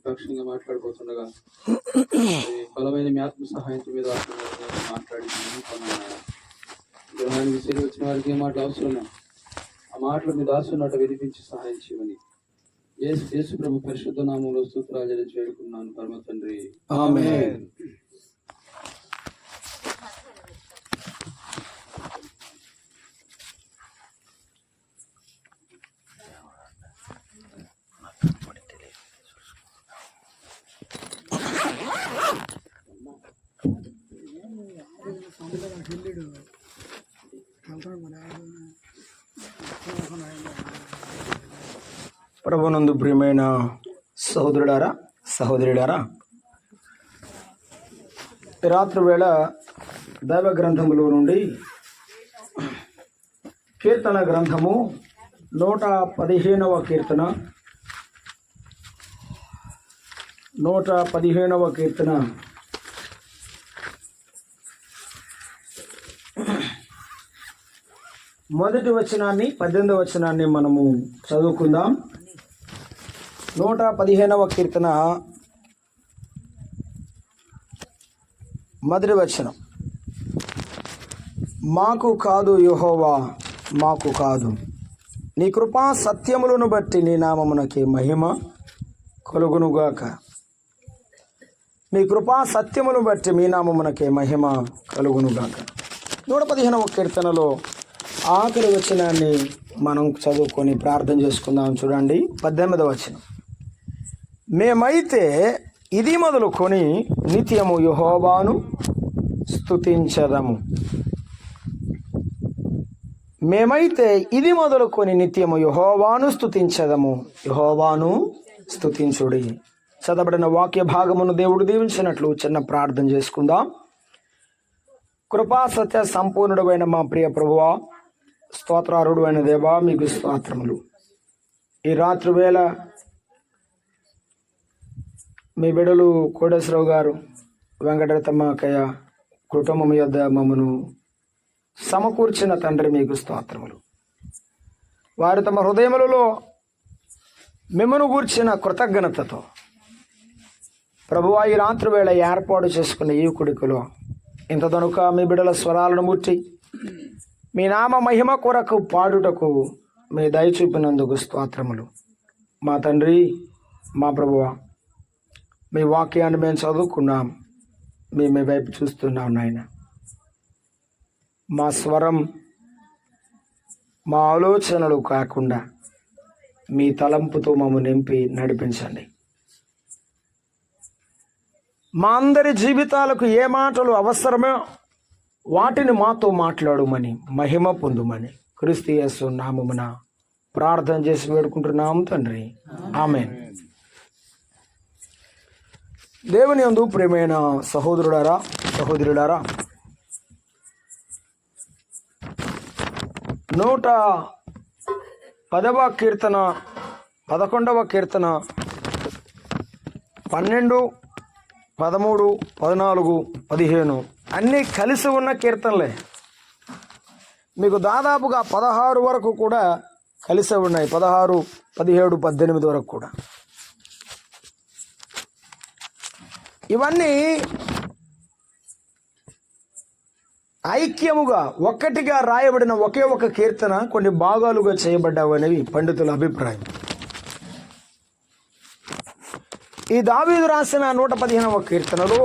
పక్షంగా మాట్లాడిపోతుండగా బలమైన మీ ఆత్మ సహాయంతో మీద మాట్లాడి గృహానికి విసిరి వచ్చిన వారికి ఏ మాటలు అవసరం ఆ మాటలు మీ దాసున్నట్టు వినిపించి సహాయం చేయమని యేసు ప్రభు పరిశుద్ధ నామంలో స్తోత్రాలు వేడుకున్నాను పరమ తండ్రి. ఆమేన్. ప్రభునందు ప్రియమైన సహోదరుడారా సహోదరుడారా, రాత్రి వేళ దైవ గ్రంథములో నుండి కీర్తన గ్రంథము 115వ కీర్తన 115వ కీర్తన మొదటి వచనాన్ని 18వ వచనాన్ని మనము చదువుకుందాం. 115వ కీర్తన మొదటి వచనం. మాకు కాదు యెహోవా, మాకు కాదు, నీ కృపా సత్యములను బట్టి నీ నామమునకే మహిమ కలుగునుగాక. నీ కృపా సత్యమును బట్టి మీ నామమునకే మహిమ కలుగునుగాక. 115వ కీర్తనలో ఆఖరి వచనాన్ని మనం చదువుకొని ప్రార్థన చేసుకుందాం. చూడండి, 18వ వచనం. మేమైతే ఇది మొదలుకొని నిత్యము యెహోవాను స్తుతించదము. మేమైతే ఇది మొదలుకొని నిత్యము యెహోవాను స్తుతించదము. యెహోవాను స్తుతించుడి. చదవబడిన వాక్య భాగమును దేవుడు దీవించినట్లు చిన్న ప్రార్థన చేసుకుందాం. కృపా సత్య సంపూర్ణుడైన మా ప్రియ ప్రభువా, స్తోత్రారుడు అయిన దేవా, మీకు స్తోత్రములు. ఈ రాత్రి వేళ మీ బిడ్డలు కోటేశ్వరరావు గారు, వెంకటరతమ్మకయ్య కుటుంబం యొద్ద మమ్మను సమకూర్చిన తండ్రి, మీకు స్తోత్రములు. వారు తమ హృదయములలో మిమ్మను గూర్చిన కృతజ్ఞతతో ప్రభువా ఈ రాత్రి వేళ ఏర్పాటు చేసుకున్న ఈ కుడికలో ఇంత దనుక మీ బిడ్డల స్వరాలను ముట్టి మీ నామ మహిమ కొరకు పాడుటకు మీ దయ చూపినందుకు స్తోత్రములు. మా తండ్రి, మా ప్రభువా, మీ వాక్యాన్ని మేము చదువుకున్నాం, మేము మీ వైపు చూస్తున్నాం నాయన. మా స్వరం, మా ఆలోచనలు కాకుండా మీ తలంపుతో మమ్మల్ని నింపి నడిపించండి. మా అందరి జీవితాలకు ఏ మాటలు అవసరమో వాటిని మాతో మాట్లాడమని, మహిమ పొందుమని క్రీస్తు యేసు నామమున ప్రార్థన చేసి వేడుకుంటున్నాము తండ్రి. ఆమేన్. దేవుని యందు ప్రియమైన సహోదరుడారా సహోదరుడారా, 110వ కీర్తన 11వ కీర్తన 12, 13, 14, 15 అన్నీ కలిసి ఉన్న కీర్తనలే. మీకు దాదాపుగా 16 వరకు కూడా కలిసి ఉన్నాయి. 16, 17, 18 వరకు కూడా. ఇవన్నీ ఐక్యముగా ఒక్కటిగా రాయబడిన ఒకే ఒక కీర్తన కొన్ని భాగాలుగా చేయబడ్డావనేవి పండితుల అభిప్రాయం. ఈ దావీదు రాసిన 115వ కీర్తనలో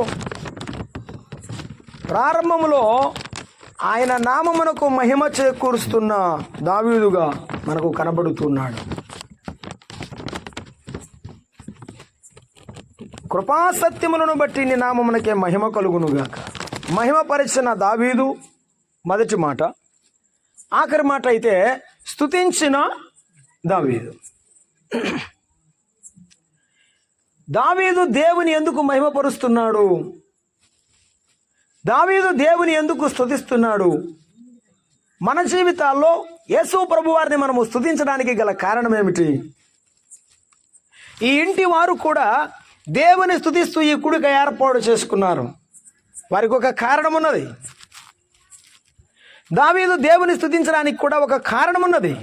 ప్రారంభములో ఆయన నామమునకు మహిమ చేకూరుస్తున్న దావీదుగా మనకు కనబడుతున్నాడు. కృపాసత్యములను బట్టి నీ నామమునకే మహిమ కలుగునుగాక. మహిమపరిచిన దావీదు మొదటి మాట. ఆఖరి మాట అయితే స్తుతించిన దావీదు. దావీదు దేవుని ఎందుకు మహిమపరుస్తున్నాడు? దావీదు దేవుని ఎందుకు స్తుతిస్తున్నాడు? మన జీవితాల్లో యేసు ప్రభు వారిని మనము స్తుతించడానికి గల కారణం ఏమిటి? ఈ ఇంటి వారు కూడా దేవుని స్తుతిస్తూ ఈ కూడిక ఏర్పాటు చేసుకున్నారు. వారికి ఒక కారణం ఉన్నది. దావీదు దేవుని స్తుతించడానికి కూడా ఒక కారణం ఉన్నది.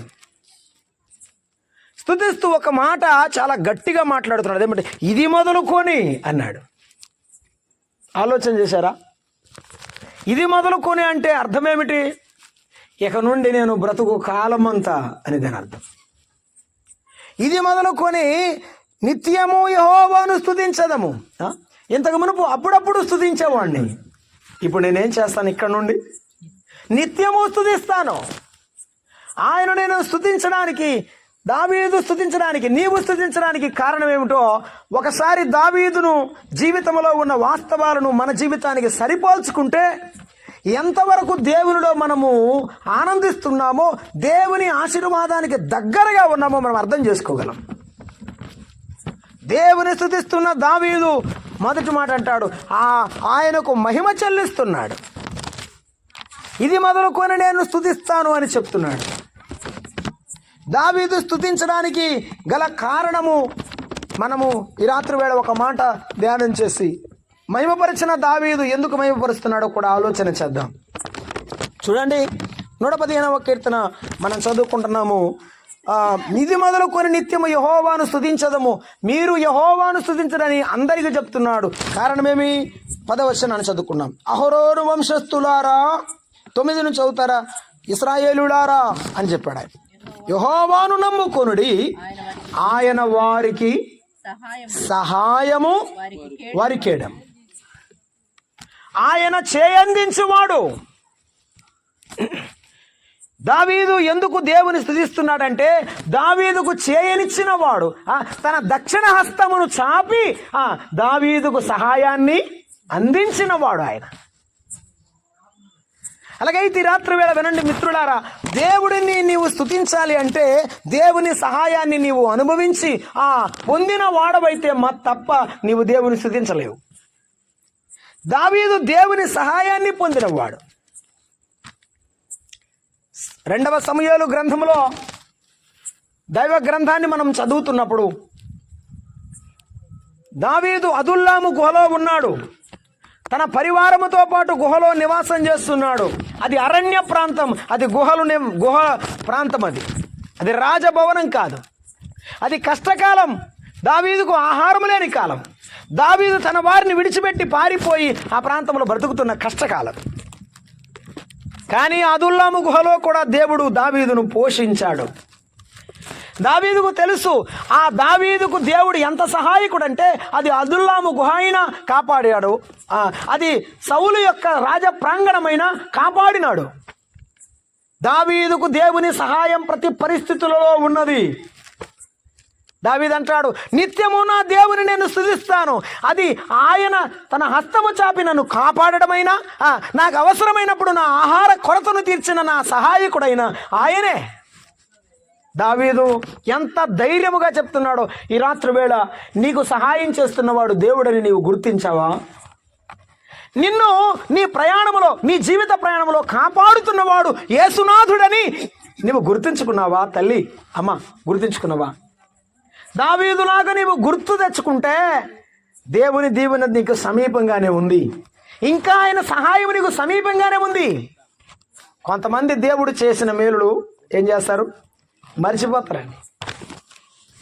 స్తుతిస్తూ ఒక మాట చాలా గట్టిగా మాట్లాడుతున్నాడు. అదేమంటే ఇది మొదలుకొని అన్నాడు. ఆలోచన చేశారా? ఇది మొదలుకొని అంటే అర్థం ఏమిటి? ఇక నుండి నేను బ్రతుకు కాలమంతా అని దాని అర్థం. ఇది మొదలుకొని నిత్యము యెహోవాను స్తుతించదము. ఇంతకు మునుపు అప్పుడప్పుడు స్తుతించేవాడిని, ఇప్పుడు నేనేం చేస్తాను? ఇక్కడ నుండి నిత్యము స్తుతిస్తాను. ఆయన నేను స్తుతించడానికి, దావీదు స్తుతించడానికి, నీవు స్తుతించడానికి కారణం ఏమిటో ఒకసారి దావీదును జీవితంలో ఉన్న వాస్తవాలను మన జీవితానికి సరిపోల్చుకుంటే ఎంతవరకు దేవునిలో మనము ఆనందిస్తున్నామో, దేవుని ఆశీర్వాదానికి దగ్గరగా ఉన్నామో మనం అర్థం చేసుకోగలం. దేవుని స్తుతిస్తున్న దావీదు మొదటి మాట అంటాడు, ఆయనకు మహిమ చెల్లిస్తున్నాడు. ఇది మొదలుకొని నేను స్తుతిస్తాను అని చెప్తున్నాడు. దావీదు స్తుతించడానికి గల కారణము మనము ఈ రాత్రి వేళ ఒక మాట ధ్యానం చేసి మహిమపరిచిన దావీదు ఎందుకు మహిమపరుస్తున్నాడో కూడా ఆలోచన చేద్దాం. చూడండి, 115వ కీర్తన మనం చదువుకుంటున్నాము. ఇది మొదలుకొని నిత్యము యెహోవాను స్తుతించదము. మీరు యెహోవాను స్తుతించడని అందరికీ చెప్తున్నాడు. కారణమేమి? 10వ వచనాన్ని చదువుకున్నాం. అహరోను వంశస్థులారా, 9 నుంచి చదువుతారా, ఇశ్రాయేలులారా అని చెప్పాడు ఆయన. యెహోవాను నమ్ముకొనుడి, ఆయన వారికి సహాయము వారికేడం. ఆయన చేయందించువాడు. దావీదు ఎందుకు దేవుని స్తుతిస్తున్నాడంటే దావీదుకు చేయనిచ్చిన వాడు, తన దక్షిణ హస్తమును చాపి దావీదుకు సహాయాన్ని అందించిన వాడు ఆయన. అలాగైతే ఈ రాత్రి వేళ వినండి మిత్రులారా, దేవుడిని నీవు స్తుతించాలి అంటే దేవుని సహాయాన్ని నీవు అనుభవించి పొందిన వాడవైతే తప్ప నీవు దేవుని స్తుతించలేవు. దావీదు దేవుని సహాయాన్ని పొందినవాడు. 2వ సమూయేలు గ్రంథంలో దైవ గ్రంథాన్ని మనం చదువుతున్నప్పుడు దావీదు అదుల్లాము గుహలో ఉన్నాడు. తన పరివారముతో పాటు గుహలో నివాసం చేస్తున్నాడు. అది అరణ్య ప్రాంతం, అది గుహ ప్రాంతం, అది రాజభవనం కాదు. అది కష్టకాలం, దావీదుకు ఆహారం లేని కాలం. దావీదు తన వారిని విడిచిపెట్టి పారిపోయి ఆ ప్రాంతంలో బ్రతుకుతున్న కష్టకాలం. కానీ అదుల్లాము గుహలో కూడా దేవుడు దావీదును పోషించాడు. దావీదుకు తెలుసు, ఆ దావీదుకు దేవుడు ఎంత సహాయకుడు అంటే అది అదుల్లాము గుహ అయినా కాపాడాడు, అది సౌలు యొక్క రాజ ప్రాంగణమైన కాపాడినాడు. దావీదుకు దేవుని సహాయం ప్రతి పరిస్థితులలో ఉన్నది. దావీదు అంటాడు, నిత్యము నా దేవుని నేను స్తుతిస్తాను. అది ఆయన తన హస్తము చాపి నన్ను కాపాడడమైనా, నాకు అవసరమైనప్పుడు నా ఆహార కొరతను తీర్చిన నా సహాయకుడైన ఆయనే. దావీదు ఎంత ధైర్యముగా చెప్తున్నాడో. ఈ రాత్రి వేళ నీకు సహాయం చేస్తున్నవాడు దేవుడని నీవు గుర్తించావా? నిన్ను నీ ప్రయాణములో, నీ జీవిత ప్రయాణంలో కాపాడుతున్నవాడు యేసునాథుడని నీవు గుర్తించుకున్నావా? తల్లి, అమ్మ, గుర్తించుకున్నావా? దావీదులాగా నీవు గుర్తు తెచ్చుకుంటే దేవుని దీవెన నీకు సమీపంగానే ఉంది. ఇంకా ఆయన సహాయం నీకు సమీపంగానే ఉంది. కొంతమంది దేవుడు చేసిన మేలులు ఏం చేస్తారు? మర్చిపోతారండి.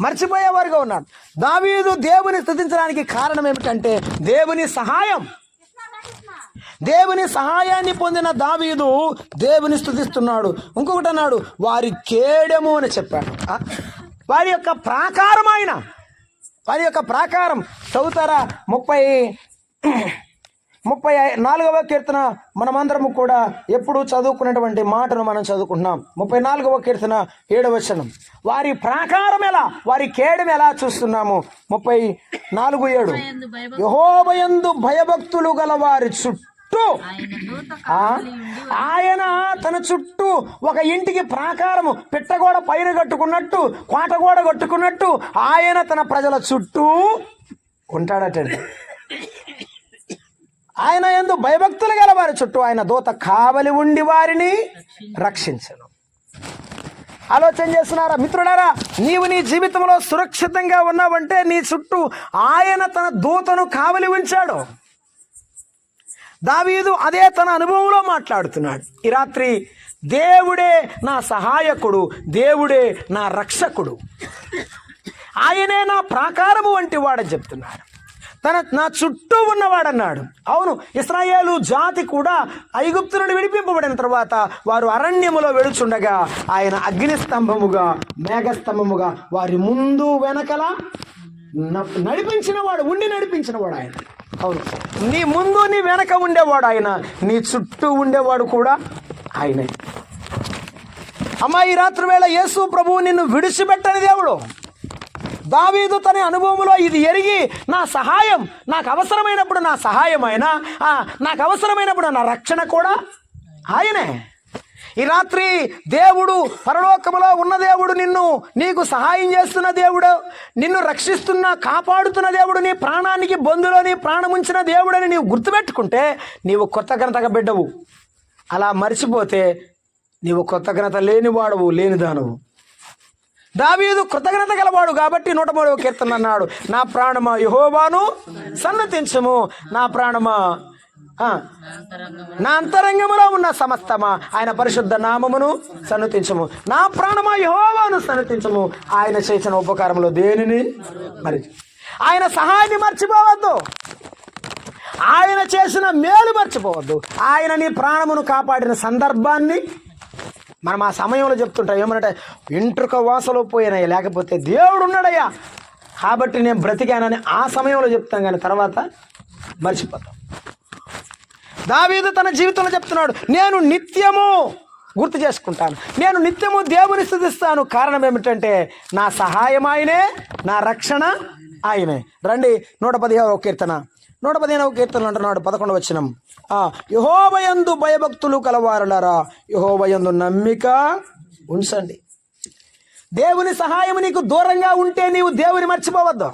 మర్చిపోయేవారుగా ఉన్నాడు. దావీదు దేవుని స్తుతించడానికి కారణం ఏమిటంటే దేవుని సహాయం. దేవుని సహాయాన్ని పొందిన దావీదు దేవుని స్తుతిస్తున్నాడు. ఇంకొకటి అన్నాడు, వారి కేడము అని చెప్పాడు. వారి యొక్క ప్రాకారం ఆయన, వారి యొక్క ప్రాకారం. చదువుతారా? 34వ కీర్తన మనమందరము కూడా ఎప్పుడు చదువుకున్నటువంటి మాటను మనం చదువుకుంటున్నాం. 34వ కీర్తన 7వ వచనం. వారి ప్రాకారం ఎలా, వారి కేడెం ఎలా చూస్తున్నాము. 34:7 యెహోవాయందు భయభక్తులు గల వారి చుట్టూ ఆయన తన చుట్టూ ఒక ఇంటికి ప్రాకారము, పిట్టగోడ పైన కట్టుకున్నట్టు, కోటగోడ కట్టుకున్నట్టు ఆయన తన ప్రజల చుట్టూ ఉంటాడటండి. ఆయన యందు భయభక్తులు గల వారి చుట్టూ ఆయన దూత కావలి ఉండి వారిని రక్షించను. ఆలోచన చేస్తున్నారా మిత్రులారా? నీవు నీ జీవితంలో సురక్షితంగా ఉన్నావంటే నీ చుట్టూ ఆయన తన దూతను కావలి ఉంచాడు. దావీదు అదే తన అనుభవంలో మాట్లాడుతున్నాడు. ఈ రాత్రి దేవుడే నా సహాయకుడు, దేవుడే నా రక్షకుడు, ఆయనే నా ప్రాకారము వంటి వాడని చెప్తున్నాడు. నా చుట్టూ ఉన్నవాడన్నాడు. అవును, ఇశ్రాయేలు జాతి కూడా ఐగుప్తు నుండి విడిపింపబడిన తర్వాత వారు అరణ్యములో వెడుచుండగా ఆయన అగ్నిస్తంభముగా మేఘస్తంభముగా వారి ముందు వెనకల నడిపించినవాడు ఆయన. అవును, నీ ముందు నీ వెనక ఉండేవాడు ఆయన, నీ చుట్టూ ఉండేవాడు కూడా ఆయనే. అమ్మా, ఈ రాత్రి వేళ యేసు ప్రభువు నిన్ను విడిచిపెట్టని దేవుడు. దావీదు తన అనుభవంలో ఇది ఎరిగి నా సహాయం, నాకు అవసరమైనప్పుడు నా సహాయం ఆయన, నాకు అవసరమైనప్పుడు నా రక్షణ కూడా ఆయనే. ఈ రాత్రి దేవుడు, పరలోకములో ఉన్న దేవుడు నీకు సహాయం చేస్తున్న దేవుడు, నిన్ను రక్షిస్తున్న కాపాడుతున్న దేవుడు, నీ ప్రాణానికి బొందులో నీ ప్రాణం ఉంచిన దేవుడని నీవు గుర్తుపెట్టుకుంటే నీవు కృతజ్ఞతగా బిడ్డవు. అలా మర్చిపోతే నీవు కృతజ్ఞత లేనివాడవు, లేనిదానవు. దావీదు కృతజ్ఞత గలవాడు కాబట్టి 103వ కీర్తన అన్నాడు, నా ప్రాణమా యెహోవాను సన్నతించుము, నా ప్రాణమా నా అంతరంగములో ఉన్న సమస్తమా ఆయన పరిశుద్ధ నామమును సన్నతించుము. నా ప్రాణమా యెహోవాను సన్నతించుము, ఆయన చేసిన ఉపకారంలో దేనిని ఆయన సహాయాన్ని మర్చిపోవద్దు, ఆయన చేసిన మేలు మర్చిపోవద్దు. ఆయన నీ ప్రాణమును కాపాడిన సందర్భాన్ని మనం ఆ సమయంలో చెప్తుంటాం. ఏమనంటే వెంట్రుక వాసలో పోయినాయి, లేకపోతే దేవుడు ఉన్నాడయ్యా కాబట్టి నేను బ్రతికానని ఆ సమయంలో చెప్తాం, కానీ తర్వాత మర్చిపోతాం. దావీదు తన జీవితంలో చెప్తున్నాడు, నేను నిత్యము గుర్తు చేసుకుంటాను, నేను నిత్యము దేవుని స్తుతిస్తాను. కారణం ఏమిటంటే నా సహాయం ఆయనే, నా రక్షణ ఆయనే. రండి 115వ కీర్తన 115వ కీర్తనలు అంటున్నాడు 11వ వచనం, యెహోవాయందు భయభక్తులు కలవారులారా యెహోవాయందు నమ్మిక ఉంచండి. దేవుని సహాయం నీకు దూరంగా ఉంటే నీవు దేవుని మర్చిపోవద్దు.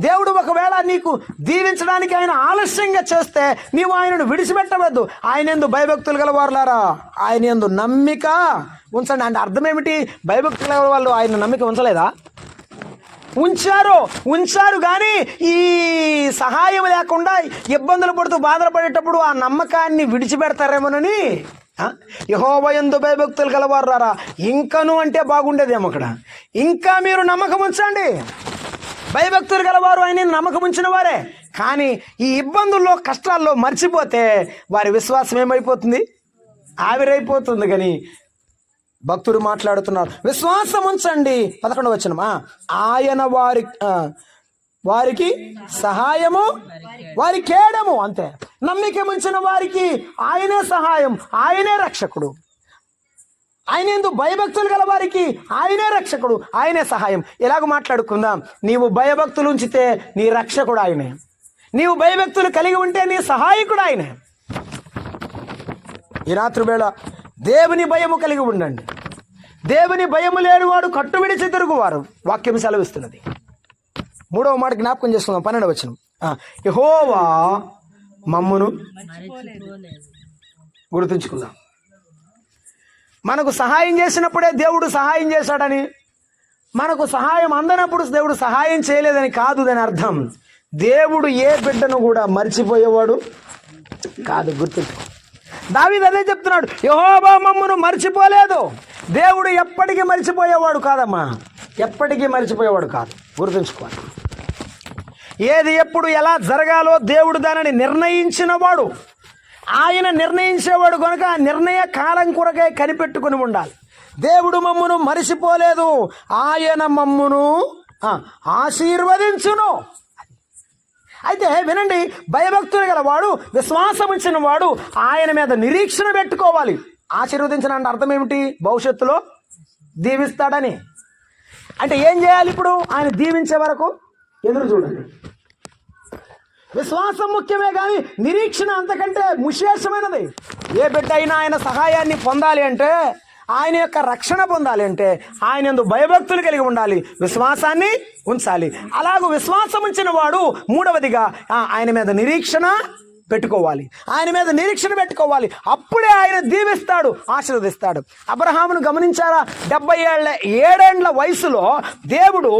దేవుడు ఒకవేళ నీకు దీవించడానికి ఆయన ఆలస్యంగా చేస్తే నీవు ఆయనను విడిచిపెట్టవద్దు. ఆయన యందు భయభక్తులు గలవారులారా ఆయన యందు నమ్మిక ఉంచండి. అంటే అర్థం ఏమిటి? భయభక్తులు గల వాళ్ళు ఆయన నమ్మిక ఉంచలేదా? ఉంచారు కానీ ఈ సహాయం లేకుండా ఇబ్బందులు పడుతూ బాధలు పడేటప్పుడు ఆ నమ్మకాన్ని విడిచిపెడతారేమోనని యెహోవాయందు భయభక్తులు గలవారులారా ఇంకను అంటే బాగుండేదేమో అక్కడ. ఇంకా మీరు నమ్మకం ఉంచండి. భయభక్తులు గలవారు ఆయన నమ్మకం ఉంచిన వారే, కానీ ఈ ఇబ్బందుల్లో కష్టాల్లో మర్చిపోతే వారి విశ్వాసం ఏమైపోతుంది? ఆవిరైపోతుంది. కానీ భక్తుడు మాట్లాడుతున్నారు, విశ్వాసం ఉంచండి. 11వ వచనం, ఆయన వారికి సహాయము వారి కేడము. అంతే, నమ్మిక ఉంచిన వారికి ఆయనే సహాయం, ఆయనే రక్షకుడు. ఆయన యందు భయభక్తులు గల వారికి ఆయనే రక్షకుడు, ఆయనే సహాయం. ఎలాగో మాట్లాడుకుందాం. నీవు భయభక్తులు ఉంచితే నీ రక్షకుడు ఆయనే, నీవు భయభక్తులు కలిగి ఉంటే నీ సహాయకుడు ఆయనే. ఈ రాత్రి వేళ దేవుని భయము కలిగి ఉండండి. దేవుని భయము లేనివాడు కట్టు విడిచి తిరుగువారు వాక్యం సెలవిస్తున్నది. 3వ మాట జ్ఞాపకం చేసుకుందాం 12వ వచనం, యెహోవా మమ్మును గుర్తుంచుకుందాం. మనకు సహాయం చేసినప్పుడే దేవుడు సహాయం చేశాడని, మనకు సహాయం అందనప్పుడు దేవుడు సహాయం చేయలేదని కాదు దాని అర్థం. దేవుడు ఏ బిడ్డను కూడా మర్చిపోయేవాడు కాదు, గుర్తుంచుకో. దావీదు అదే చెప్తున్నాడు, యెహోవా మమ్మును మర్చిపోలేదు. దేవుడు ఎప్పటికీ మర్చిపోయేవాడు కాదమ్మా, ఎప్పటికీ మర్చిపోయేవాడు కాదు, గుర్తుంచుకోవాలి. ఏది ఎప్పుడు ఎలా జరగాలో దేవుడు దానిని నిర్ణయించినవాడు, ఆయన నిర్ణయించేవాడు కనుక ఆ నిర్ణయ కాలం కొరకే కనిపెట్టుకుని ఉండాలి. దేవుడు మమ్మును మరిచిపోలేదు, ఆయన మమ్మును ఆశీర్వదించును. అయితే వినండి, భయభక్తులు గలవాడు, విశ్వాసం ఉంచిన వాడు ఆయన మీద నిరీక్షణ పెట్టుకోవాలి. ఆశీర్వదించిన అంటే అర్థం ఏమిటి? భవిష్యత్తులో దీవిస్తాడని. అంటే ఏం చేయాలి? ఇప్పుడు ఆయన దీవించే వరకు ఎదురు చూడండి. విశ్వాసం ముఖ్యమే కానీ నిరీక్షణ అంతకంటే విశేషమైనది. ఏ బిడ్డ అయినా ఆయన సహాయాన్ని పొందాలి అంటే, ఆయన యొక్క రక్షణ పొందాలి అంటే ఆయన యందు భయభక్తులు కలిగి ఉండాలి, విశ్వాసాన్ని ఉంచాలి. అలాగూ విశ్వాసం ఉంచిన వాడు 3వదిగా ఆయన మీద నిరీక్షణ పెట్టుకోవాలి, ఆయన మీద నిరీక్షణ పెట్టుకోవాలి. అప్పుడే ఆయన దీవిస్తాడు, ఆశీర్వదిస్తాడు. అబ్రహామును గమనించారా? 77 ఏళ్ల వయసులో దేవుడు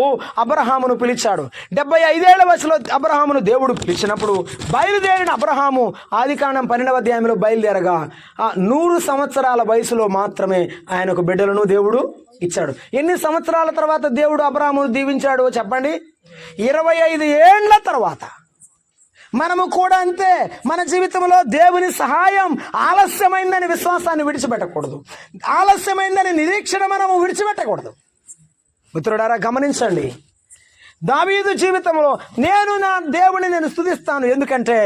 అబ్రహామును పిలిచాడు. 75 ఏళ్ల వయసులో అబ్రహామును దేవుడు పిలిచినప్పుడు బయలుదేరిన అబ్రహాము ఆదికాండం 12వ అధ్యాయంలో బయలుదేరగా 100 సంవత్సరాల వయసులో మాత్రమే ఆయనకు బిడ్డలను దేవుడు ఇచ్చాడు. ఎన్ని సంవత్సరాల తర్వాత దేవుడు అబ్రహామును దీవించాడు చెప్పండి? 25 ఏండ్ల తర్వాత. మనము కూడా అంతే. మన జీవితంలో దేవుని సహాయం ఆలస్యమైందని విశ్వాసాన్ని విడిచిపెట్టకూడదు, ఆలస్యమైందని నిరీక్షణ మనము విడిచిపెట్టకూడదు. మిత్రుడారా, గమనించండి, దావీదు జీవితంలో నా దేవుని నేను స్తుతిస్తాను. ఎందుకంటే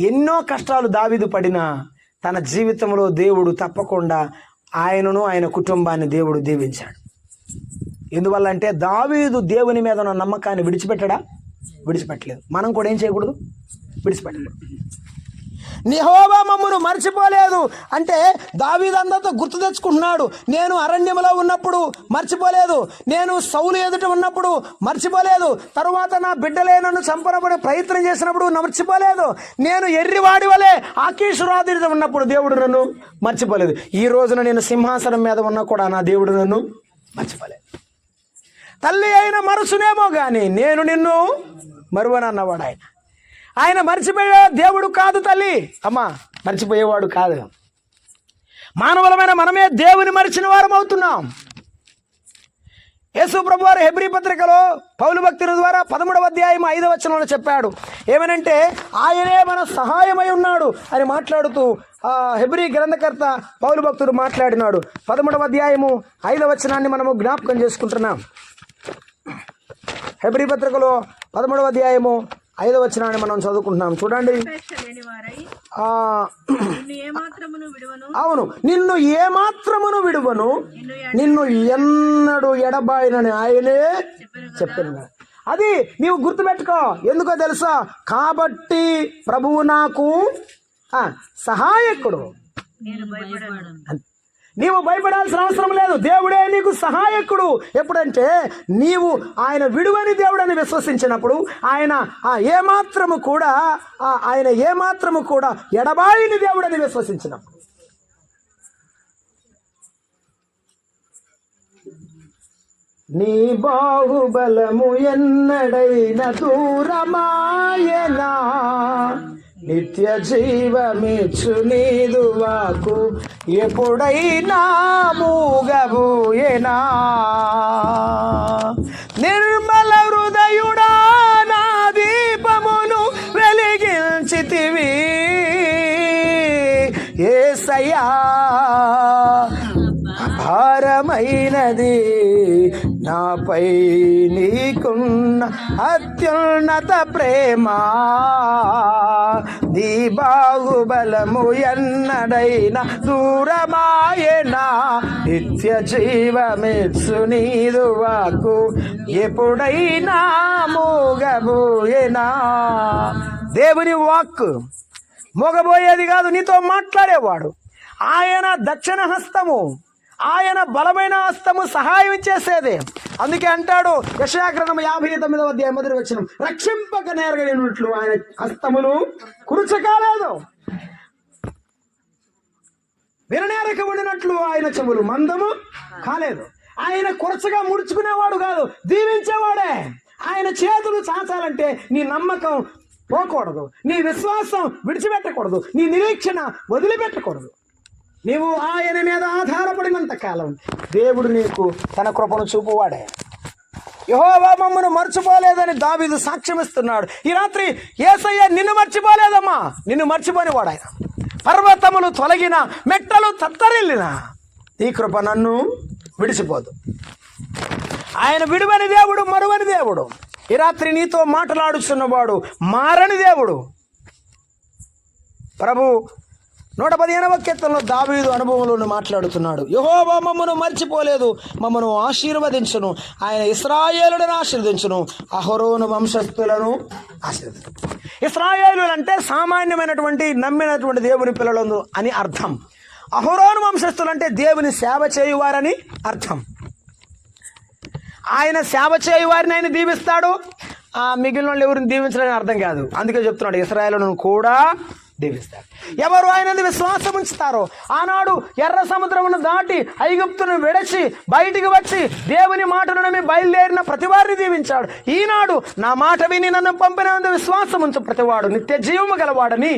ఎన్నో కష్టాలు దావీదు పడినా తన జీవితంలో దేవుడు తప్పకుండా ఆయనను ఆయన కుటుంబాన్ని దేవుడు దీవించాడు. ఎందువల్ల అంటే దావీదు దేవుని మీద ఉన్న నమ్మకాన్ని విడిచిపెట్టలేదు. మనం కూడా ఏం చేయకూడదు? విడిచిపెట్టలేదు. యెహోవా మమ్మను మర్చిపోలేదు అంటే దావీదు అందరితో గుర్తు తెచ్చుకుంటున్నాడు. నేను అరణ్యంలో ఉన్నప్పుడు మర్చిపోలేదు, నేను సౌలు ఎదుట ఉన్నప్పుడు మర్చిపోలేదు, తరువాత నా బిడ్డలే నన్ను చంపనబడే ప్రయత్నం చేసినప్పుడు మర్చిపోలేదు, నేను ఎర్రివాడి వలె ఆకీషు రాజు ఎదుట ఉన్నప్పుడు దేవుడు నన్ను మర్చిపోలేదు. ఈ రోజున నేను సింహాసనం మీద ఉన్నా కూడా నా దేవుడు నన్ను మర్చిపోలేదు. తల్లి అయిన మరుసునేమో కానీ నేను నిన్ను మరువనన్నవాడు ఆయన మర్చిపోయే దేవుడు కాదు. తల్లి అమ్మా మర్చిపోయేవాడు కాదు. మానవులమైన మనమే దేవుని మరిచిన వారం అవుతున్నాం. యేసు ప్రభు వారు హెబ్రీ పత్రికలో పౌలు భక్తుల ద్వారా 13వ అధ్యాయం 5వ వచనంలో చెప్పాడు. ఏమనంటే ఆయనే మన సహాయమై ఉన్నాడు అని మాట్లాడుతూ హెబ్రీ గ్రంథకర్త పౌలు భక్తుడు మాట్లాడినాడు. 13వ అధ్యాయము 5వ వచనాన్ని మనము జ్ఞాపకం చేసుకుంటున్నాం. హెబ్రీ పత్రికలో 13వ అధ్యాయము 5వ వచనాన్ని మనం చదువుకుంటున్నాం. చూడండి. అవును, నిన్ను ఏమాత్రమును విడువను, నిన్ను ఎన్నడూ ఎడబాయనని ఆయనే చెప్పాను. అది నీవు గుర్తుపెట్టుకో. ఎందుకో తెలుసా? కాబట్టి ప్రభువు నాకు సహాయకుడు. నీవు భయపడాల్సిన అవసరం లేదు. దేవుడే నీకు సహాయకుడు. ఎప్పుడంటే నీవు ఆయన విడువని దేవుడని విశ్వసించినప్పుడు, ఆయన ఏమాత్రము కూడా ఎడబాయిని దేవుడని విశ్వసించినప్పుడు. నీ బాహుబలము ఎన్నడైన దూరమాయనా, నిత్య జీవమిచ్చు నీదు వాకు ఎప్పుడైనా మూగబోయేనా. నిర్మల హృదయుడా నా దీపమును వెలిగించితివి యేసయ్యా, అపారమైనది నాపై నీకున్న అత్యున్నత ప్రేమ, నీ బాహుబలము ఎన్నడైన దూరమాయనా, నిత్య జీవమిచ్చు నీదు వాకు ఎప్పుడైనా మోగబోయేనా. దేవుని వాక్కు మోగబోయేది కాదు, నీతో మాట్లాడేవాడు. ఆయన దక్షిణ హస్తము, ఆయన బలమైన హస్తము సహాయం చేసేదే. అందుకే అంటాడు యెషయా గ్రంథం 59వ అధ్యాయం 1వ వచనం, రక్షింపక నేరగలిగినట్లు ఆయన హస్తములు కురుచకాలేదు, విననేరక ఉండినట్లు ఆయన చెవులు మందము కాలేదు. ఆయన కురచగా ముడుచుకునేవాడు కాదు, దీవించేవాడే. ఆయన చేతులు చాచాలంటే నీ నమ్మకం పోకూడదు, నీ విశ్వాసం విడిచిపెట్టకూడదు, నీ నిరీక్షణ వదిలిపెట్టకూడదు. నీవు ఆయన మీద ఆధారపడినంత కాలం దేవుడు నీకు తన కృపను చూపువాడే. యెహోవా మమ్మను మర్చిపోలేదని దావీదు సాక్ష్యమిస్తున్నాడు. ఈ రాత్రి యేసయ్య నిన్ను మర్చిపోలేదమ్మా, నిన్ను మర్చిపోనివాడు ఆయన. పర్వతములు తొలగిన, మెట్టలు తత్తరిల్లిన, ఈ కృప నన్ను విడిచిపోదు. ఆయన విడువని దేవుడు, మరువని దేవుడు. ఈ రాత్రి నీతో మాట్లాడుచున్నవాడు మారని దేవుడు. ప్రభు 115వ కీర్తనలో దావీదు అనుభవంలో మాట్లాడుతున్నాడు. యెహోవా మమ్మను మర్చిపోలేదు, మమ్మను ఆశీర్వదించును, ఆయన ఇశ్రాయేలులను ఆశీర్వదించును, అహరోను వంశస్థులను ఆశీర్వదించును. ఇశ్రాయేలు అంటే సామాన్యమైనటువంటి నమ్మినటువంటి దేవుని పిల్లలు అని అర్థం. అహరోను వంశస్థులు అంటే దేవుని సేవ చేయువారని అర్థం. ఆయన సేవ చేయువారిని ఆయన దీవిస్తాడు, మిగిలిన వాళ్ళు ఎవరిని దీవించడానికి అర్థం కాదు. అందుకే చెప్తున్నాడు ఇశ్రాయేలును కూడా దీవిస్తాడు. ఎవరు ఆయన విశ్వాసం ఉంచుతారో, ఆనాడు ఎర్ర సముద్రమును దాటి ఐగుప్తును విడచి బయటికి వచ్చి దేవుని మాటను నమ్మి బయలుదేరిన ప్రతివారిని దీవించాడు. ఈనాడు నా మాట విని నన్ను పంపినందు విశ్వాసం ఉంచు ప్రతివాడు నిత్య జీవము గలవాడని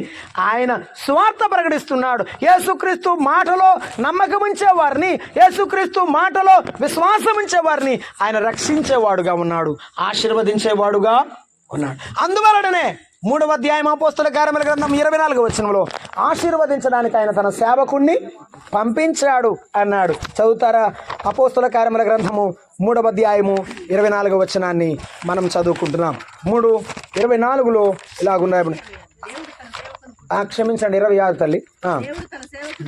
ఆయన స్వార్థ ప్రకటిస్తున్నాడు. యేసుక్రీస్తు మాటలో నమ్మకం ఉంచేవారిని, యేసుక్రీస్తు మాటలో విశ్వాసం ఉంచేవారిని ఆయన రక్షించేవాడుగా ఉన్నాడు, ఆశీర్వదించేవాడుగా ఉన్నాడు. అందువలననే 3వ అధ్యాయం అపోస్తల కార్యముల గ్రంథం 24వ వచనంలో ఆశీర్వదించడానికి ఆయన తన సేవకుణ్ణి పంపించాడు అన్నాడు. చదువుతారా? అపోస్తల కార్యముల గ్రంథము 3వ అధ్యాయము 24వ వచనాన్ని మనం చదువుకుంటున్నాం. 3:24లో ఇలాగున్నాయి. క్షమించండి, 26 తల్లి.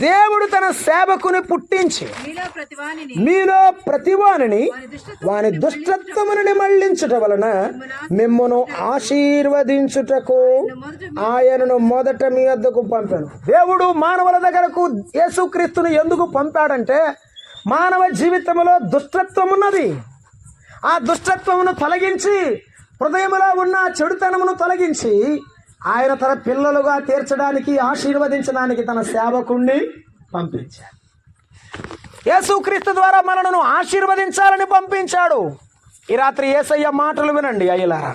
దేవుడు తన సేవకుని పుట్టించి మీలో ప్రతివానిని వాని దుష్టత్వముని మళ్లించుట వలన మిమ్మును ఆశీర్వదించుటకు ఆయనను మొదట మీ వద్దకు పంపాను. దేవుడు మానవుల దగ్గరకు యేసుక్రీస్తును ఎందుకు పంపాడంటే మానవ జీవితంలో దుష్టత్వం ఉన్నది. ఆ దుష్టత్వమును తొలగించి, హృదయములో ఉన్న చెడుతనమును తొలగించి ఆయన తన పిల్లలుగా తీర్చడానికి, ఆశీర్వదించడానికి తన సేవకుణ్ణి పంపించాడు. యేసుక్రీస్తు ద్వారా మనను ఆశీర్వదించాలని పంపించాడు. ఈ రాత్రి యేసయ్య మాటలు వినండి అయ్యలారా.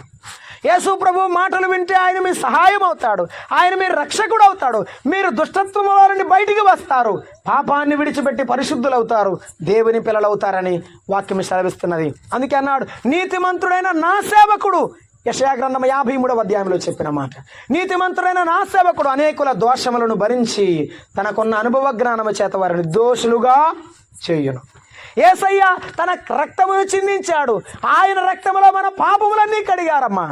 యేసు ప్రభు మాటలు వింటే ఆయన మీ సహాయం అవుతాడు, ఆయన మీ రక్షకుడు అవుతాడు. మీరు దుష్టత్వంలో నుండి బయటికి వస్తారు, పాపాన్ని విడిచిపెట్టి పరిశుద్ధులవుతారు, దేవుని పిల్లలవుతారని వాక్యం సెలవిస్తున్నది. అందుకే అన్నాడు, నీతిమంతుడైన నా సేవకుడు, యెషయా గ్రంథం 53వ అధ్యాయంలో చెప్పిన మాట. నీతిమంతుడైన నా సేవకుడు అనేకుల దోషములను భరించి తనకున్న అనుభవ జ్ఞానము చేత వారిని దోషులుగా చేయును. యేసయ్య తన రక్తమును చిందించాడు. ఆయన రక్తములో మన పాపములన్నీ కడిగారమ్మా.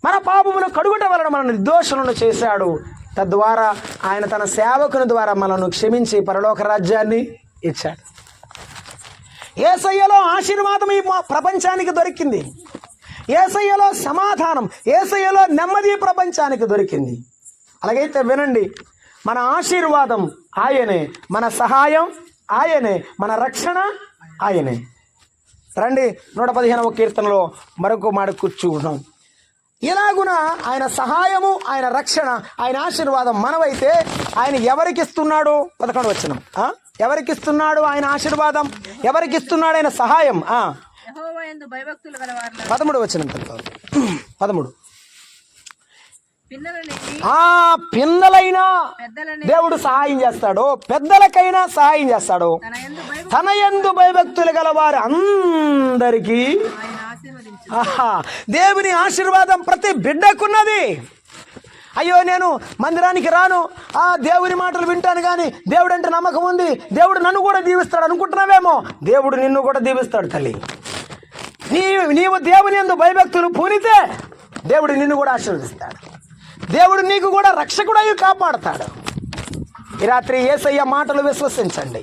మన పాపములు కడుగుట వలన మన నిర్దోషులను చేశాడు. తద్వారా ఆయన తన సేవకుని ద్వారా మనను క్షమించి పరలోక రాజ్యాన్ని ఇచ్చాడు. యేసయ్యలో ఆశీర్వాదం ఈ ప్రపంచానికి దొరికింది. యేసయ్యలో సమాధానం, యేసయ్యలో నెమ్మది ప్రపంచానికి దొరికింది. అలాగైతే వినండి, మన ఆశీర్వాదం ఆయనే, మన సహాయం ఆయనే, మన రక్షణ ఆయనే. రండి 115వ కీర్తనలో మరొక మాట కూర్చుకుంటాం. ఇలాగున ఆయన సహాయము, ఆయన రక్షణ, ఆయన ఆశీర్వాదం మనవైతే ఆయన ఎవరికిస్తున్నాడు? 11వ వచనం. ఎవరికిస్తున్నాడు ఆయన ఆశీర్వాదం? ఎవరికిస్తున్నాడు ఆయన సహాయం? 13వ వచనం. 13. పిన్నలైనా దేవుడు సహాయం చేస్తాడు, పెద్దలకైనా సహాయం చేస్తాడు. తన యందు భయభక్తులు గల వారు అందరికీ దేవుని ఆశీర్వాదం ప్రతి బిడ్డకున్నది. అయ్యో నేను మందిరానికి రాను, దేవుని మాటలు వింటాను, కానీ దేవుడు అంటే నమ్మకం ఉంది, దేవుడు నన్ను కూడా దీవిస్తాడు అనుకుంటున్నావేమో. దేవుడు నిన్ను కూడా దీవిస్తాడు తల్లి. నీవు దేవుని యందు భయభక్తులు పూనితే దేవుడు నిన్ను కూడా ఆశీర్వదిస్తాడు. దేవుడు నీకు కూడా రక్షకుడై కాపాడతాడు. ఈ రాత్రి యేసయ్య మాటలు విశ్వసించండి,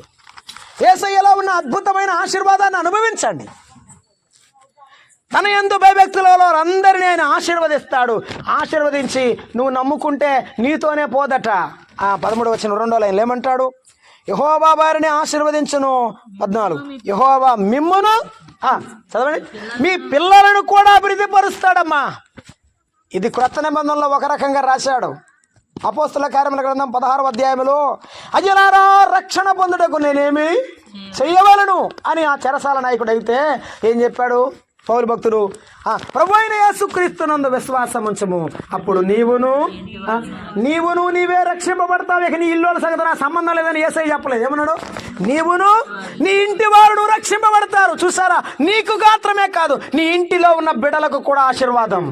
యేసయ్యలో ఉన్న అద్భుతమైన ఆశీర్వాదాన్ని అనుభవించండి. తన యందు భయభక్తులలో అందరినీ ఆయన ఆశీర్వదిస్తాడు. ఆశీర్వదించి నువ్వు నమ్ముకుంటే నీతోనే పోదట. 13వ వచనం 2వ లైన్లో ఏమంటాడు? యెహోవా వారిని ఆశీర్వదించును. 14. యెహోవా మిమ్మును చదవండి, మీ పిల్లలను కూడా అభివృద్ధి పరుస్తాడమ్మా. ఇది క్రొత్త నిబంధనలో ఒక రకంగా రాశాడు. అపోస్తల కార్యముల గ్రంథం 16వ అధ్యాయంలో అజలారా రక్షణ పొందుటకు నేనేమి చెయ్యవలను అని ఆ చెరసాల నాయకుడు అయితే ఏం చెప్పాడు? పౌలు భక్తుడు, ప్రభు అయిన యేసుక్రీస్తునందు విశ్వాసం ఉంచము, అప్పుడు నీవును నీవే రక్షింపబడతావు. ఇక నీ ఇల్లు సంగతి నా సంబంధం లేదని యేసయ్య చెప్పలేదు. ఏమన్నాడు? నీవును నీ ఇంటి వారు రక్షింపబడతారు. చూసారా, నీకు మాత్రమే కాదు, నీ ఇంటిలో ఉన్న బిడ్డలకు కూడా ఆశీర్వాదం.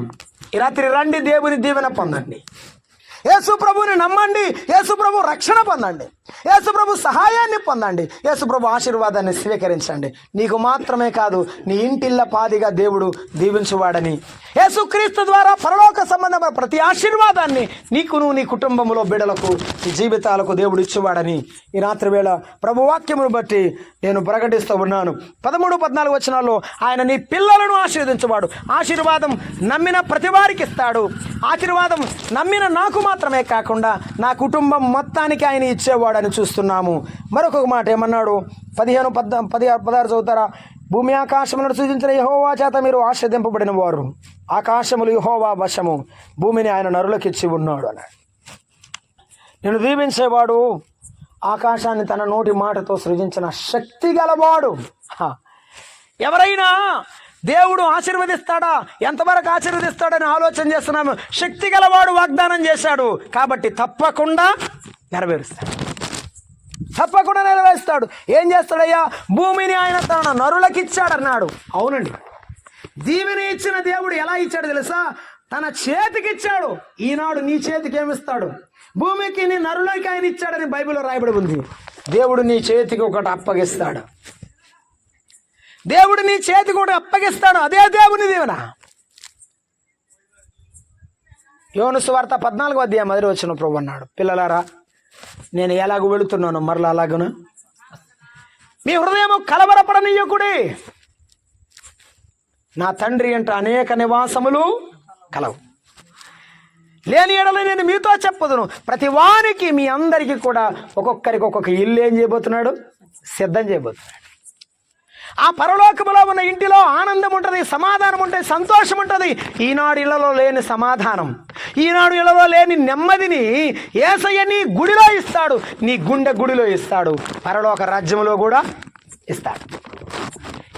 ఈ రాత్రి రండి, దేవుని దీవెన పొందండి, యేసు ప్రభుని నమ్మండి, యేసు ప్రభు రక్షణ పొందండి, యేసు ప్రభు సహాయాన్ని పొందండి, యేసు ప్రభు ఆశీర్వాదాన్ని స్వీకరించండి. నీకు మాత్రమే కాదు, నీ ఇంటిల్ల పాదిగా దేవుడు దీవించువాడని, యేసుక్రీస్తు ద్వారా పరలోక సంబంధమైన ప్రతి ఆశీర్వాదాన్ని నీకును నీ కుటుంబంలో బిడ్డలకు నీ జీవితాలకు దేవుడు ఇచ్చేవాడని ఈ రాత్రి వేళ ప్రభు వాక్యమును బట్టి నేను ప్రకటిస్తూ ఉన్నాను. 13, 14 వచనాల్లో ఆయన నీ పిల్లలను ఆశీర్వదించేవాడు. ఆశీర్వాదం నమ్మిన ప్రతి వారికి ఇస్తాడు. ఆశీర్వాదం నమ్మిన నాకు మాత్రమే కాకుండా నా కుటుంబం మొత్తానికి ఆయన ఇచ్చేవాడు అని చూస్తున్నాము. మరొక మాట ఏమన్నాడు? 15, 16 చదువుతారా? భూమి ఆకాశములను సృజించిన యెహోవా చేత మీరు ఆశీర్వదింపబడిన వారు. ఆకాశములు యెహోవా వశము, భూమిని ఆయన నరులకిచ్చి ఉన్నాడు అన్నాడు. నేను దీవించేవాడు ఆకాశాన్ని తన నోటి మాటతో సృజించిన శక్తి గలవాడు. ఎవరైనా దేవుడు ఆశీర్వదిస్తాడా, ఎంతవరకు ఆశీర్వదిస్తాడని ఆలోచన చేస్తున్నాము. శక్తి గలవాడు వాగ్దానం చేశాడు కాబట్టి తప్పకుండా నెరవేరుస్తాడు, తప్పకుండా నెరవేరుస్తాడు. ఏం చేస్తాడయ్యా? భూమిని ఆయన తన నరులకిచ్చాడన్నాడు. అవునండి, దీవెని ఇచ్చిన దేవుడు ఎలా ఇచ్చాడు తెలుసా? తన చేతికి ఇచ్చాడు. ఈనాడు నీ చేతికి ఏమిస్తాడు? భూమికి, నీ నరులకి ఆయన ఇచ్చాడని బైబిల్లో రాయబడి ఉంది. దేవుడు నీ చేతికి ఒకటి అప్పగిస్తాడు. దేవుడు నీ చేతికి ఒకటి అప్పగిస్తాడు. అదే దేవుని దీవెన. యోహాను సువార్త 14వ అధ్యాయం 10వ వచనం ప్రభు అన్నాడు, పిల్లలారా నేను ఎలాగ వెళుతున్నాను మరలా అలాగను మీ హృదయము కలవరపడనీయకుడి. నా తండ్రి అంటే అనేక నివాసములు కలవు. లేని ఎడల నేను మీతో చెప్పదును. ప్రతి వారికి, మీ అందరికీ కూడా ఒక్కొక్కరికి ఒక్కొక్క ఇల్లు ఏం చేయబోతున్నాడు? సిద్ధం చేయబోతున్నాడు. ఆ పరలోకములో ఉన్న ఇంటిలో ఆనందం ఉంటుంది, సమాధానం ఉంటుంది, సంతోషం ఉంటుంది. ఈనాడు ఇళ్లలో లేని సమాధానం, ఈనాడు ఇళ్లలో లేని నెమ్మదిని యేసయ్య నీ గుడిలో ఇస్తాడు, నీ గుండె గుడిలో ఇస్తాడు, పరలోక రాజ్యంలో కూడా ఇస్తాడు.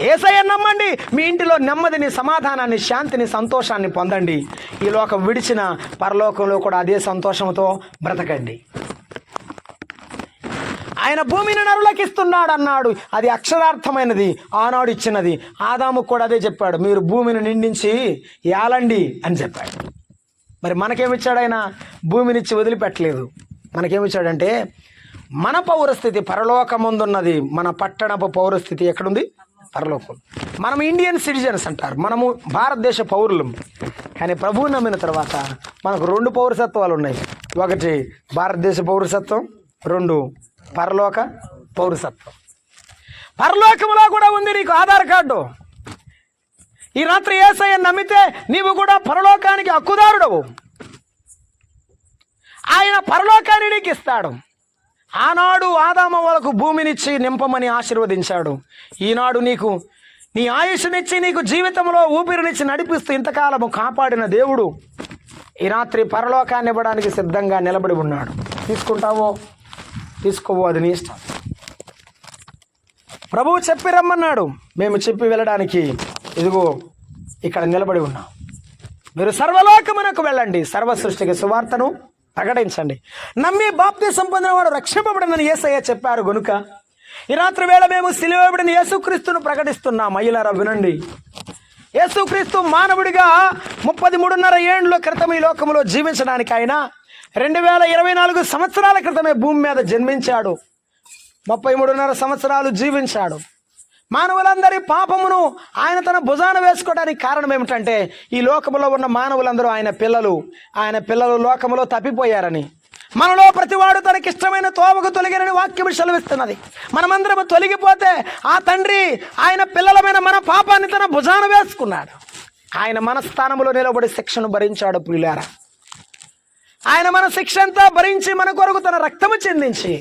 యేసయ్య నమ్మండి, మీ ఇంటిలో నెమ్మదిని, సమాధానాన్ని, శాంతిని, సంతోషాన్ని పొందండి. ఈ లోకం విడిచిన పరలోకంలో కూడా అదే సంతోషంతో బ్రతకండి. ఆయన భూమిని నరులకు ఇస్తున్నాడు అన్నాడు. అది అక్షరార్థమైనది, ఆనాడు ఇచ్చినది. ఆదాముకు కూడా అదే చెప్పాడు, మీరు భూమిని నిండించి ఏలండి అని చెప్పాడు. మరి మనకేమిచ్చాడు ఆయన? భూమినిచ్చి వదిలిపెట్టలేదు. మనకేమిచ్చాడంటే మన పౌరస్థితి పరలోకముందున్నది, మన పట్టణపు పౌరస్థితి ఎక్కడుంది? పరలోకం. మనం ఇండియన్ సిటిజన్స్ అంటారు, మనము భారతదేశ పౌరులం. కానీ ప్రభువు నమ్మిన తర్వాత మనకు 2 పౌరసత్వాలు ఉన్నాయి. ఒకటి భారతదేశ పౌరసత్వం, 2 పరలోక పౌరసత్వం. పరలోకములో కూడా ఉంది నీకు ఆధార్ కార్డు. ఈ రాత్రి యేసయ్యను నమ్మితే నీవు కూడా పరలోకానికి హక్కుదారుడవు. ఆయన పరలోకాన్ని నీకు ఇస్తాడు. ఆనాడు ఆదాము వాళ్ళకు భూమినిచ్చి నింపమని ఆశీర్వదించాడు. ఈనాడు నీకు నీ ఆయుష్నిచ్చి, నీకు జీవితంలో ఊపిరినిచ్చి నడిపిస్తూ ఇంతకాలము కాపాడిన దేవుడు ఈ రాత్రి పరలోకాన్ని ఇవ్వడానికి సిద్ధంగా నిలబడి ఉన్నాడు. తీసుకుంటావో తీసుకోవో అది నీ ఇష్టం. ప్రభువు చెప్పి రమ్మన్నాడు, మేము చెప్పి వెళ్ళడానికి ఇదిగో ఇక్కడ నిలబడి ఉన్నాం. మీరు సర్వలోకమునకు వెళ్ళండి, సర్వ సృష్టికి సువార్తను ప్రకటించండి. నమ్మి బాప్తిసం పొందిన వాడు రక్షింపబడనని యేసయ్య చెప్పారు గనుక ఈ రాత్రి వేళ మేము సిలువబడిన యేసుక్రీస్తును ప్రకటిస్తున్నాం. అయ్యలారా వినండి, యేసుక్రీస్తు మానవుడిగా 33.5 ఏండ్ల క్రితం ఈ లోకంలో జీవించడానికి ఆయన 2024 సంవత్సరాల క్రితమే భూమి మీద జన్మించాడు. 33.5 సంవత్సరాలు జీవించాడు. మానవులందరి పాపమును ఆయన తన భుజాన వేసుకోవడానికి కారణం ఏమిటంటే ఈ లోకములో ఉన్న మానవులందరూ ఆయన పిల్లలు లోకములో తప్పిపోయారని. మనలో ప్రతివాడు తనకిష్టమైన తోవకు తొలగినని వాక్యం సెలవిస్తున్నది. మనమందరం తొలగిపోతే ఆ తండ్రి ఆయన పిల్లలమైన మన పాపాన్ని తన భుజాన వేసుకున్నాడు. ఆయన మన స్థానంలో నిలబడి శిక్షను భరించాడు. ప్రియులారా, ఆయన మన శిక్ష అంతా భరించి మన కొరకు తన రక్తము చెందించి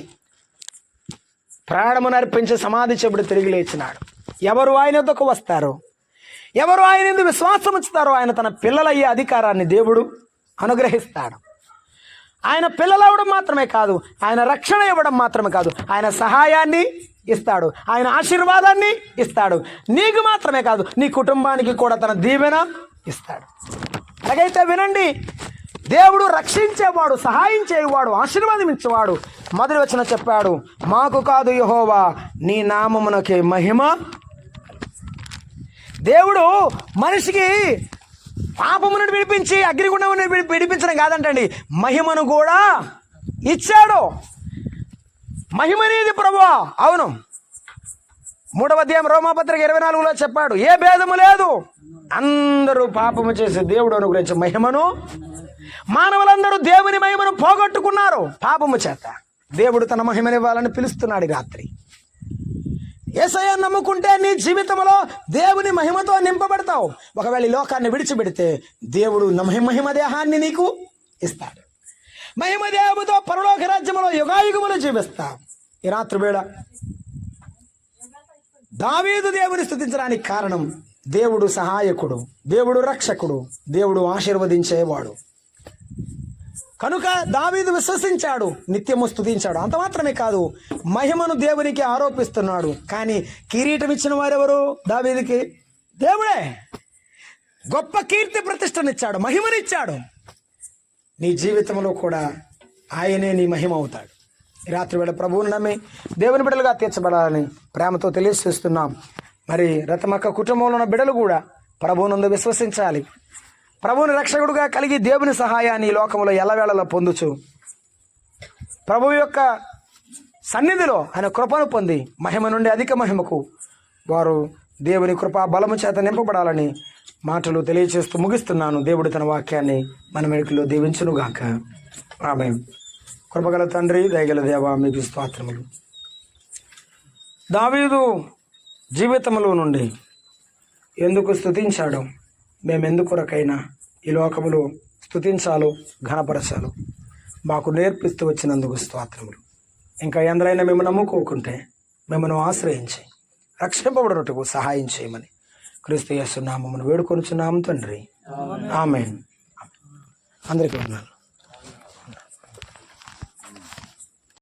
ప్రాణమును అర్పించి సమాధి చెబుడు తిరిగి లేచినాడు. ఎవరు ఆయన వద్దకు వస్తారో, ఎవరు ఆయన యందు విశ్వాసం ఉంచుతారో ఆయన తన పిల్లలయ్యే అధికారాన్ని దేవుడు అనుగ్రహిస్తాడు. ఆయన పిల్లలవ్వడం మాత్రమే కాదు, ఆయన రక్షణ ఇవ్వడం మాత్రమే కాదు, ఆయన సహాయాన్ని ఇస్తాడు, ఆయన ఆశీర్వాదాన్ని ఇస్తాడు. నీకు మాత్రమే కాదు, నీ కుటుంబానికి కూడా తన దీవెన ఇస్తాడు. అలాగైతే వినండి, దేవుడు రక్షించేవాడు, సహాయం చేయవాడు, ఆశీర్వాదమిచ్చేవాడు. మొదటి వచనం చెప్పాడు, మాకు కాదు యెహోవా నీ నామమునకే మహిమ. దేవుడు మనిషికి పాపమును విడిపించి అగ్నిగుండమును విడిపించడం కాదంటండి, మహిమను కూడా ఇచ్చాడు. మహిమనేది ప్రభువా. అవును, 3వ అధ్యాయం రోమాపత్రిక 24లో చెప్పాడు, ఏ భేదము లేదు, అందరూ పాపము చేసి దేవుడు అనుగ్రహించే మహిమను, మానవులందరూ దేవుని మహిమను పోగొట్టుకున్నారు పాపము చేత. దేవుడు తన మహిమనివ్వాలని పిలుస్తున్నాడు ఈ రాత్రి. యేసయ్య నమ్ముకుంటే నీ జీవితంలో దేవుని మహిమతో నింపబడతావు. ఒకవేళ ఈ లోకాన్ని విడిచిపెడితే దేవుడు మహిమ దేహాన్ని నీకు ఇస్తాడు. మహిమ దేహముతో పరలోక రాజ్యములో యుగాయుగములు జీవిస్తావు. ఈ రాత్రి వేళ దావీదు దేవుని స్తుతించడానికి కారణం దేవుడు సహాయకుడు, దేవుడు రక్షకుడు, దేవుడు ఆశీర్వదించేవాడు. కనుక దావీదు విశ్వసించాడు, నిత్యము స్తుతించాడు. అంత మాత్రమే కాదు, మహిమను దేవునికి ఆరోపిస్తున్నాడు. కానీ కిరీటం ఇచ్చిన వారెవరు? దావీదుకి దేవుడే. గొప్ప కీర్తి ప్రతిష్టనిచ్చాడు, మహిమనిచ్చాడు. నీ జీవితంలో కూడా ఆయనే నీ మహిమ అవుతాడు. ఈ రాత్రి వేళ ప్రభువుని నమ్మి దేవుని బిడ్డలుగా తీర్చబడాలని ప్రేమతో తెలియజేస్తున్నాం. మరి రతమక్క కుటుంబంలో ఉన్న బిడ్డలు కూడా ప్రభువునందు విశ్వసించాలి. ప్రభువుని రక్షకుడుగా కలిగి దేవుని సహాయాన్ని ఈ లోకంలో ఎల్లవేళలో పొందుచు ప్రభువు యొక్క సన్నిధిలో ఆయన కృపను పొంది మహిమ నుండి అధిక మహిమకు వారు దేవుని కృపా బలము చేత నింపబడాలని మాటలు తెలియచేస్తూ ముగిస్తున్నాను. దేవుడు తన వాక్యాన్ని మన మెడుకులో దీవించునుగాక. ఆమేన్. కృపగల తండ్రి, దయగల దేవా, మీకు స్తోత్రములు. దావీదు జీవితంలో నుండి ఎందుకు స్తుతించాడో, మేమెందుకొరకైనా ఈ లోకములో స్తుతించాలో, ఘనపరచాలో మాకు నేర్పిస్తూ వచ్చినందుకు స్తోత్రములు. ఇంకా ఎందరైనా మేము నమ్ముకోకుంటే మిమ్మల్ని ఆశ్రయించి రక్షింపబడుటకు సహాయం చేయమని క్రీస్తు యేసు నామమున వేడుకొనుచున్నాము తండ్రి. ఆమేన్. అందరికీ వందనాలు.